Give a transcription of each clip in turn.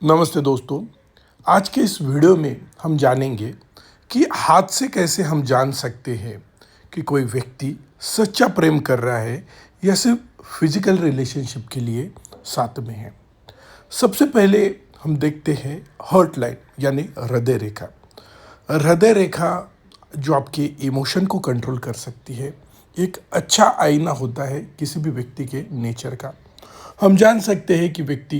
नमस्ते दोस्तों। आज के इस वीडियो में हम जानेंगे कि हाथ से कैसे हम जान सकते हैं कि कोई व्यक्ति सच्चा प्रेम कर रहा है या सिर्फ फिजिकल रिलेशनशिप के लिए साथ में है। सबसे पहले हम देखते हैं हर्ट लाइन यानी हृदय रेखा। हृदय रेखा जो आपके इमोशन को कंट्रोल कर सकती है, एक अच्छा आईना होता है किसी भी व्यक्ति के नेचर का। हम जान सकते हैं कि व्यक्ति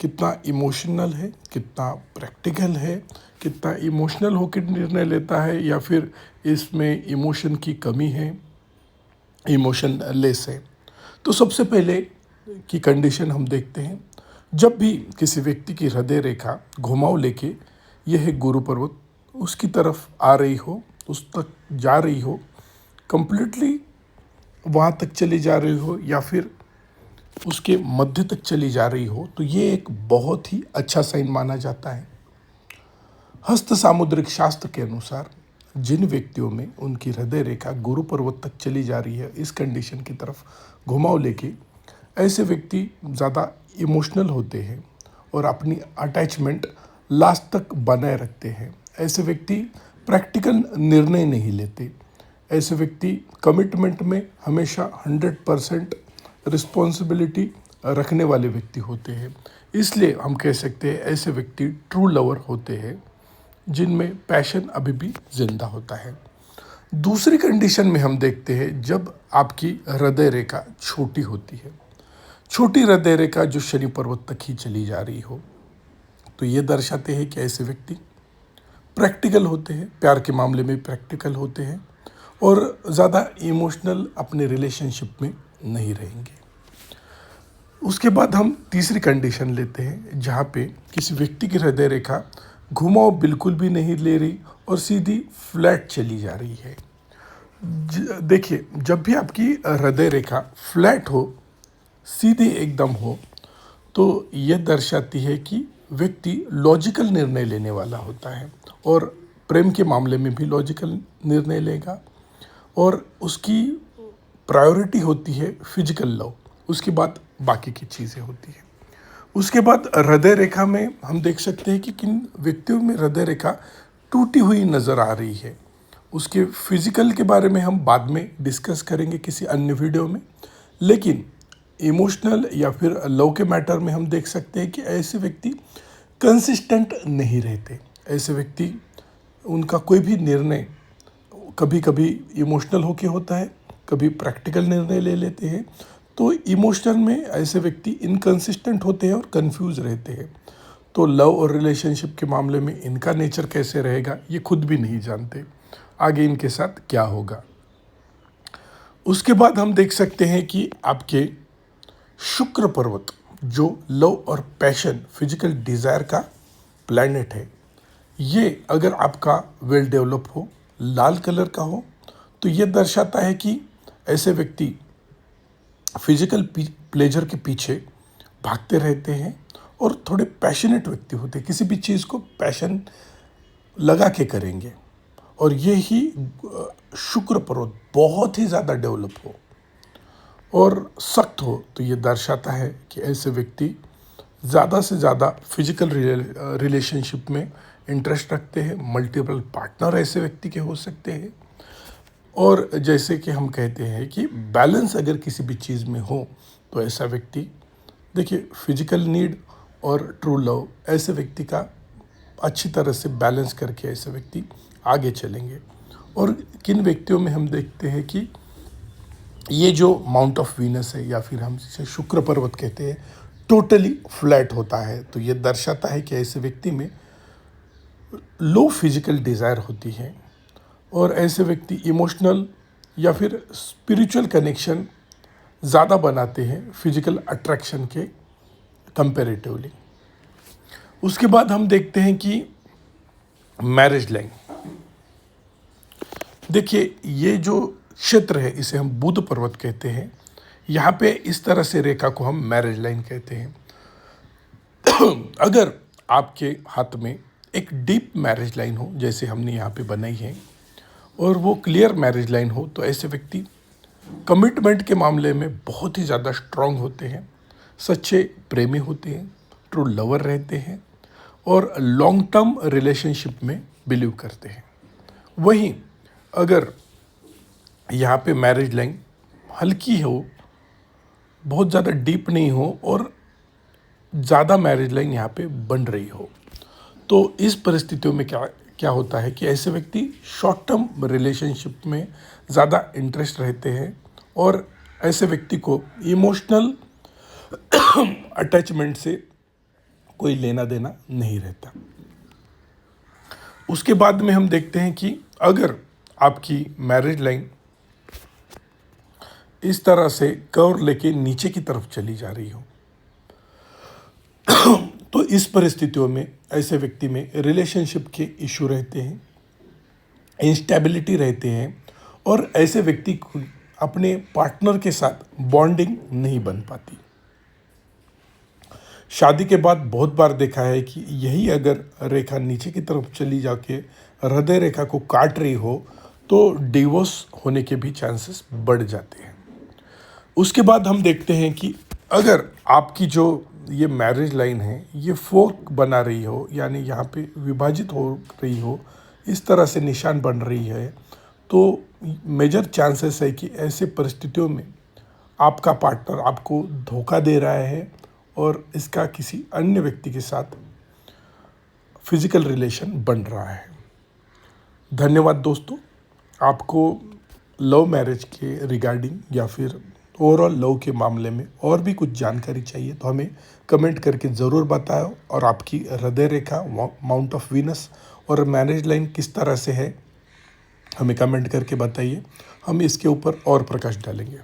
कितना इमोशनल है, कितना प्रैक्टिकल है, कितना इमोशनल होकर निर्णय लेता है या फिर इसमें इमोशन की कमी है, इमोशन लेस है। तो सबसे पहले की कंडीशन हम देखते हैं, जब भी किसी व्यक्ति की हृदय रेखा घुमाव लेके यह गुरु पर्वत उसकी तरफ आ रही हो, उस तक जा रही हो, कंप्लीटली वहाँ तक चली जा रही हो या फिर उसके मध्य तक चली जा रही हो, तो ये एक बहुत ही अच्छा साइन माना जाता है। हस्त सामुद्रिक शास्त्र के अनुसार जिन व्यक्तियों में उनकी हृदय रेखा गुरु पर्वत तक चली जा रही है, इस कंडीशन की तरफ घुमाव लेके, ऐसे व्यक्ति ज़्यादा इमोशनल होते हैं और अपनी अटैचमेंट लास्ट तक बनाए रखते हैं। ऐसे व्यक्ति प्रैक्टिकल निर्णय नहीं लेते। ऐसे व्यक्ति कमिटमेंट में हमेशा 100% रिस्पॉन्सिबिलिटी रखने वाले व्यक्ति होते हैं। इसलिए हम कह सकते हैं ऐसे व्यक्ति ट्रू लवर होते हैं, जिनमें पैशन अभी भी जिंदा होता है। दूसरी कंडीशन में हम देखते हैं जब आपकी हृदय रेखा छोटी होती है। छोटी हृदय रेखा जो शनि पर्वत तक ही चली जा रही हो, तो ये दर्शाते हैं कि ऐसे व्यक्ति प्रैक्टिकल होते हैं, प्यार के मामले में प्रैक्टिकल होते हैं और ज़्यादा इमोशनल अपने रिलेशनशिप में नहीं रहेंगे। उसके बाद हम तीसरी कंडीशन लेते हैं, जहाँ पे किसी व्यक्ति की हृदय रेखा घुमाव बिल्कुल भी नहीं ले रही और सीधी फ्लैट चली जा रही है। देखिए, जब भी आपकी हृदय रेखा फ्लैट हो, सीधी एकदम हो, तो यह दर्शाती है कि व्यक्ति लॉजिकल निर्णय लेने वाला होता है और प्रेम के मामले में भी लॉजिकल निर्णय लेगा और उसकी प्रायोरिटी होती है फिजिकल लव, उसके बाद बाकी की चीज़ें होती हैं। उसके बाद हृदय रेखा में हम देख सकते हैं कि किन व्यक्तियों में हृदय रेखा टूटी हुई नज़र आ रही है। उसके फिजिकल के बारे में हम बाद में डिस्कस करेंगे किसी अन्य वीडियो में, लेकिन इमोशनल या फिर लव के मैटर में हम देख सकते हैं कि ऐसे व्यक्ति कंसिस्टेंट नहीं रहते। ऐसे व्यक्ति, उनका कोई भी निर्णय कभी कभी इमोशनल होके होता है, कभी प्रैक्टिकल निर्णय ले लेते हैं। तो इमोशनल में ऐसे व्यक्ति इनकंसिस्टेंट होते हैं और कंफ्यूज रहते हैं। तो लव और रिलेशनशिप के मामले में इनका नेचर कैसे रहेगा, ये खुद भी नहीं जानते आगे इनके साथ क्या होगा। उसके बाद हम देख सकते हैं कि आपके शुक्र पर्वत जो लव और पैशन, फिजिकल डिज़ायर का प्लैनेट है, ये अगर आपका वेल डेवलप हो, लाल कलर का हो, तो ये दर्शाता है कि ऐसे व्यक्ति फिजिकल प्लेजर के पीछे भागते रहते हैं और थोड़े पैशनेट व्यक्ति होते हैं, किसी भी चीज़ को पैशन लगा के करेंगे। और ये ही शुक्र पर्वत बहुत ही ज़्यादा डेवलप हो और सख्त हो, तो ये दर्शाता है कि ऐसे व्यक्ति ज़्यादा से ज़्यादा फिजिकल रिलेशनशिप में इंटरेस्ट रखते हैं। मल्टीपल पार्टनर ऐसे व्यक्ति के हो सकते हैं। और जैसे कि हम कहते हैं कि बैलेंस अगर किसी भी चीज़ में हो, तो ऐसा व्यक्ति, देखिए, फिजिकल नीड और ट्रू लव, ऐसे व्यक्ति का अच्छी तरह से बैलेंस करके ऐसे व्यक्ति आगे चलेंगे। और किन व्यक्तियों में हम देखते हैं कि ये जो माउंट ऑफ वीनस है या फिर हम जिसे शुक्र पर्वत कहते हैं, टोटली फ्लैट होता है, तो ये दर्शाता है कि ऐसे व्यक्ति में लो फिजिकल डिज़ायर होती है और ऐसे व्यक्ति इमोशनल या फिर स्पिरिचुअल कनेक्शन ज़्यादा बनाते हैं फिजिकल अट्रैक्शन के कंपैरेटिवली। उसके बाद हम देखते हैं कि मैरिज लाइन। देखिए, ये जो क्षेत्र है इसे हम बुध पर्वत कहते हैं। यहाँ पे इस तरह से रेखा को हम मैरिज लाइन कहते हैं। अगर आपके हाथ में एक डीप मैरिज लाइन हो, जैसे हमने यहाँ पे बनाई है, और वो क्लियर मैरिज लाइन हो, तो ऐसे व्यक्ति कमिटमेंट के मामले में बहुत ही ज़्यादा स्ट्रांग होते हैं, सच्चे प्रेमी होते हैं, ट्रू लवर रहते हैं और लॉन्ग टर्म रिलेशनशिप में बिलीव करते हैं। वहीं अगर यहाँ पे मैरिज लाइन हल्की हो, बहुत ज़्यादा डीप नहीं हो और ज़्यादा मैरिज लाइन यहाँ पे बन रही हो, तो इस परिस्थितियों में क्या क्या होता है कि ऐसे व्यक्ति शॉर्ट टर्म रिलेशनशिप में ज़्यादा इंटरेस्ट रहते हैं और ऐसे व्यक्ति को इमोशनल अटैचमेंट से कोई लेना देना नहीं रहता। उसके बाद में हम देखते हैं कि अगर आपकी मैरिज लाइन इस तरह से कर्व लेके नीचे की तरफ चली जा रही हो, तो इस परिस्थितियों में ऐसे व्यक्ति में रिलेशनशिप के इशू रहते हैं, इंस्टेबिलिटी रहते हैं और ऐसे व्यक्ति को अपने पार्टनर के साथ बॉन्डिंग नहीं बन पाती। शादी के बाद बहुत बार देखा है कि यही अगर रेखा नीचे की तरफ चली जाके हृदय रेखा को काट रही हो तो डिवोर्स होने के भी चांसेस बढ़ जाते हैं। उसके बाद हम देखते हैं कि अगर आपकी जो ये मैरिज लाइन है ये फोर्क बना रही हो, यानी यहाँ पे विभाजित हो रही हो, इस तरह से निशान बन रही है, तो मेजर चांसेस है कि ऐसे परिस्थितियों में आपका पार्टनर आपको धोखा दे रहा है और इसका किसी अन्य व्यक्ति के साथ फिजिकल रिलेशन बन रहा है। धन्यवाद दोस्तों। आपको लव मैरिज के रिगार्डिंग या फिर ओवरऑल लव के मामले में और भी कुछ जानकारी चाहिए तो हमें कमेंट करके ज़रूर बताओ, और आपकी हृदय रेखा, माउंट ऑफ वीनस और मैरिज लाइन किस तरह से है हमें कमेंट करके बताइए, हम इसके ऊपर और प्रकाश डालेंगे।